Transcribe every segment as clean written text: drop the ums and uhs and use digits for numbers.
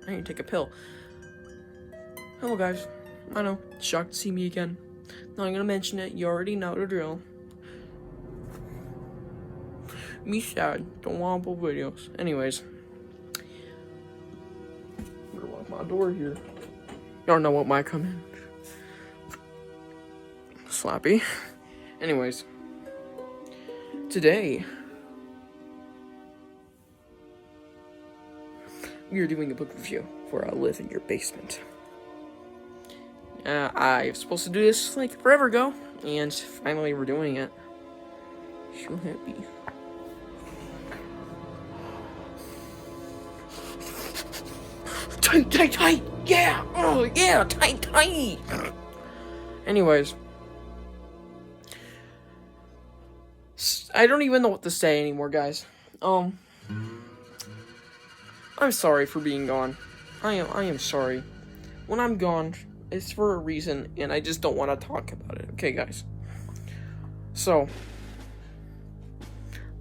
I need to take a pill. Hello, guys. I know, shocked to see me again. Not gonna mention it, you already know the drill. Me sad, don't want to upload videos. Anyways. I'm gonna lock my door here. Y'all know what might come in. Slappy. Anyways. Today, we are doing a book review for I Live in Your Basement. I was supposed to do this like forever ago, and finally we're doing it. So happy. Tight! Yeah! Oh, yeah! Tight! Anyways. I don't even know what to say anymore, guys. I'm sorry for being gone. I am sorry. When I'm gone, it's for a reason, and I just don't want to talk about it. Okay, guys? So,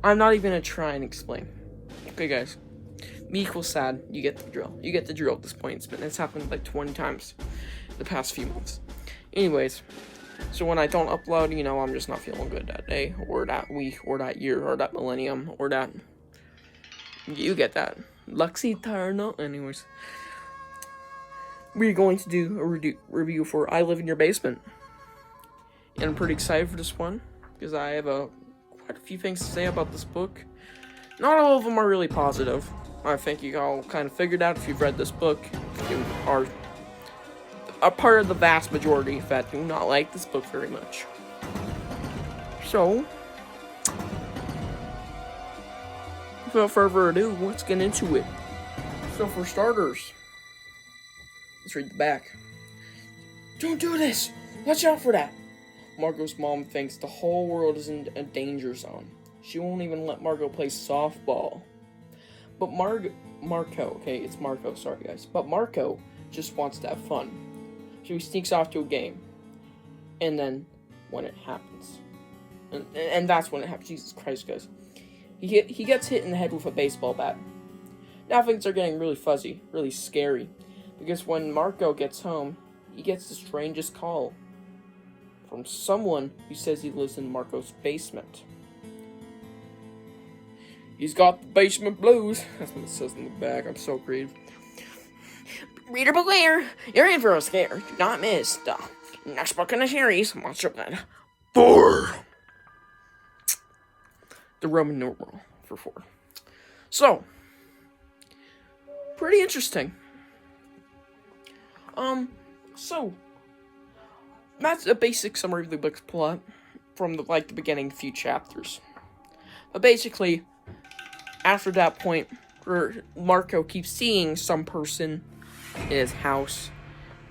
I'm not even gonna try and explain. Okay, guys? Me equals sad. You get the drill. You get the drill at this point. It's happened like 20 times the past few months. Anyways, so when I don't upload, I'm just not feeling good that day, or that week, or that year, or that millennium, or that... You get that. Luxy Tarno. Anyways. We're going to do a review for I Live in Your Basement. And I'm pretty excited for this one, because I have quite a few things to say about this book. Not all of them are really positive. I think you all kind of figured out if you've read this book. You are a part of the vast majority that do not like this book very much. So, without further ado, let's get into it. So for starters, let's read the back. Don't do this! Watch out for that! Margot's mom thinks the whole world is in a danger zone. She won't even let Margot play softball. But Marco, okay, it's Marco, sorry guys. But Marco just wants to have fun. So he sneaks off to a game. And then, when it happens. And that's when it happens. Jesus Christ, guys. He gets hit in the head with a baseball bat. Now things are getting really fuzzy, really scary. Because when Marco gets home, he gets the strangest call. From someone who says he lives in Marco's basement. He's got the basement blues. That's what it says in the back. I'm so creative. Reader beware. You're in for a scare. Do not miss the next book in the series, Monster Blood 4. The Roman numeral for 4. So, pretty interesting. So, that's a basic summary of the book's plot from the beginning few chapters. But basically, after that point, where Marco keeps seeing some person in his house,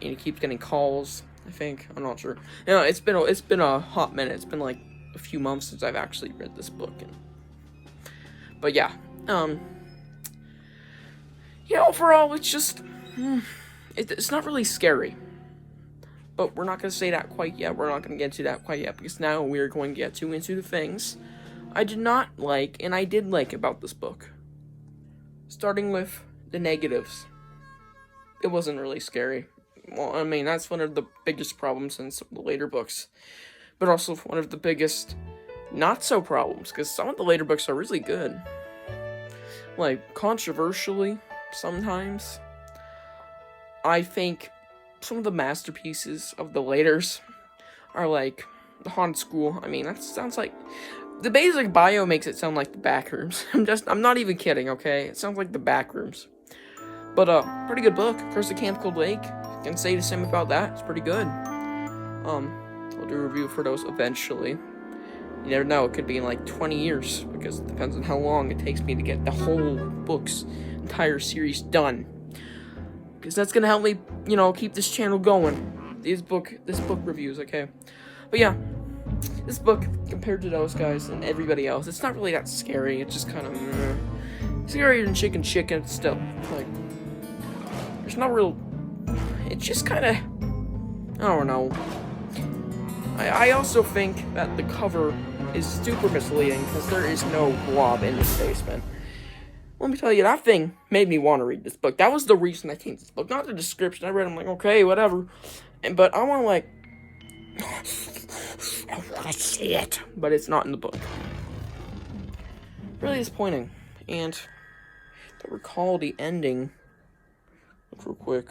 and he keeps getting calls, I think. I'm not sure. It's been a hot minute. It's been like a few months since I've actually read this book. But yeah. Overall, it's just... It's not really scary. But we're not going to say that quite yet. We're not going to get into that quite yet, because now we're going to get into the things I did not like, and I did like about this book. Starting with the negatives. It wasn't really scary. Well, I mean, that's one of the biggest problems in some of the later books. But also one of the biggest not-so-problems, because some of the later books are really good. Like, controversially, sometimes, I think some of the masterpieces of the laters are like The Haunted School. I mean, that sounds like... The basic bio makes it sound like the Backrooms. I'm not even kidding, okay? It sounds like the Backrooms. But, pretty good book. Curse of Camp Lake. Can say the same about that. It's pretty good. I'll do a review for those eventually. You never know, it could be in like 20 years, because it depends on how long it takes me to get the whole book's entire series done. Because that's gonna help me, keep this channel going. This book reviews, okay? But yeah. This book, compared to those guys and everybody else, it's not really that scary. It's just kind of scarier than Chicken still. Like, there's no real... It's just kind of... I don't know. I also think that the cover is super misleading, because there is no blob in this basement. Let me tell you, that thing made me want to read this book. That was the reason I came to this book, not the description. I read it, I'm like, okay, whatever. But I want to, like, I want to see it. But it's not in the book. Really disappointing. And to recall the ending, look real quick.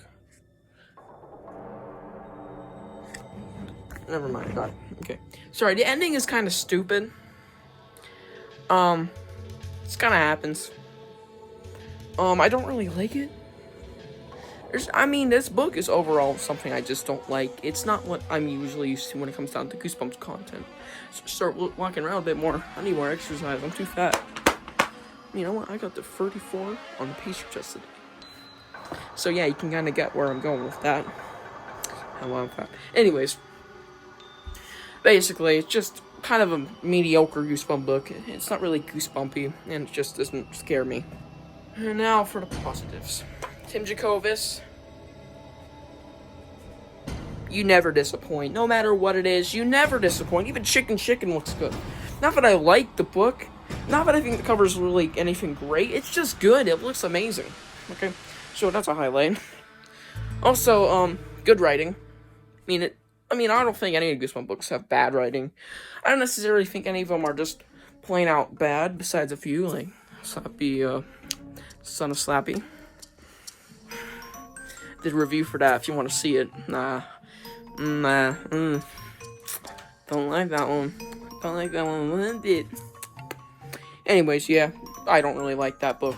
Never mind, got it. Okay. Sorry, the ending is kind of stupid. It kind of happens. I don't really like it. This book is overall something I just don't like. It's not what I'm usually used to when it comes down to Goosebumps content. So start walking around a bit more. I need more exercise. I'm too fat. You know what? I got the 34 on the pacer test today. So yeah, you can kind of get where I'm going with that. How I'm fat. Anyways, basically, it's just kind of a mediocre Goosebump book. It's not really goosebumpy, and it just doesn't scare me. And now for the positives. Tim Jacobus, you never disappoint. No matter what it is, you never disappoint. Even Chicken looks good. Not that I like the book. Not that I think the cover's really anything great. It's just good. It looks amazing. Okay, so that's a highlight. Also, good writing. I don't think any of the Goosebumps books have bad writing. I don't necessarily think any of them are just plain out bad, besides a few, like Slappy, Son of Slappy. Did a review for that if you want to see it. Don't like that one. Don't like that one one bit. Anyways, yeah, I don't really like that book.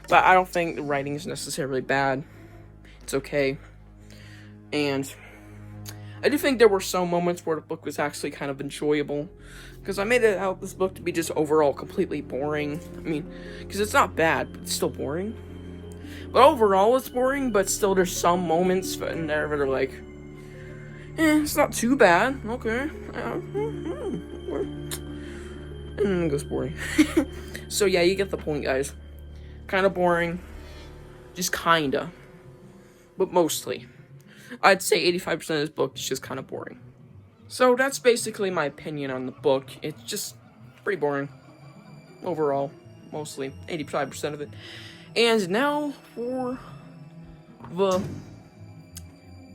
But I don't think the writing is necessarily bad. It's okay. And I do think there were some moments where the book was actually kind of enjoyable. Because I made it out this book to be just overall completely boring. Because it's not bad, but it's still boring. But overall it's boring, but still there's some moments in there that are like, it's not too bad. Okay. And then it goes boring. So yeah, you get the point, guys. Kind of boring. Just kinda. But mostly. I'd say 85% of this book is just kind of boring. So that's basically my opinion on the book. It's just pretty boring. Overall. Mostly. 85% of it. And now for the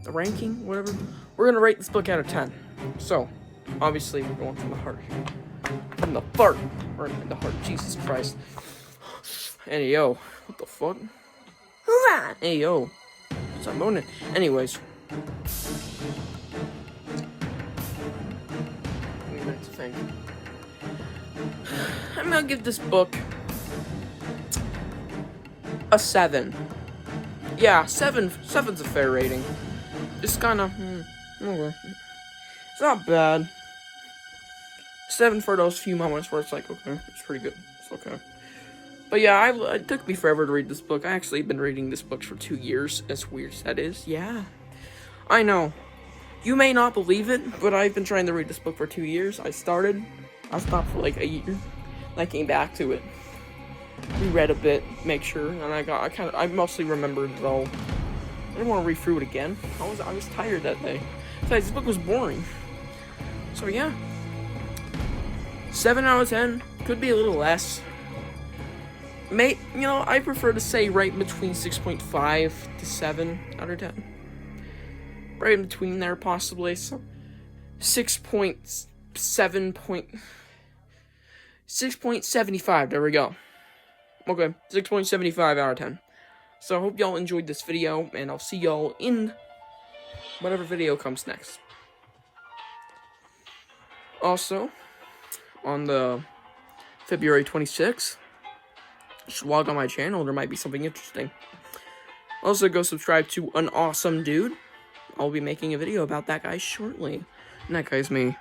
ranking, whatever. We're going to rate this book out of 10. So, obviously, we're going from the heart here. From the fart. Or in the heart. Jesus Christ. Hey, yo. What the fuck? Hey, yo. Stop moaning. Anyways. I'm going to give this book a 7. Yeah, 7's a fair rating. It's kind of, okay. It's not bad. 7 for those few moments where it's like, okay, it's pretty good. It's okay. But yeah, it took me forever to read this book. I actually been reading this book for 2 years, as weird as that is. Yeah. I know. You may not believe it, but I've been trying to read this book for 2 years. I stopped for like a year. And I came back to it. Reread a bit, make sure, and I mostly remembered it all. I didn't want to read through it again. I was tired that day. Besides, this book was boring. So yeah. 7 out of 10. Could be a little less. I prefer to say right between 6.5 to 7 out of 10. Right in between there, possibly. So 6.75, there we go. Okay, 6.75 out of 10. So I hope y'all enjoyed this video, and I'll see y'all in whatever video comes next. Also, on the February 26th, just log on my channel, there might be something interesting. Also, go subscribe to An Awesome Dude. I'll be making a video about that guy shortly. And that guy's me.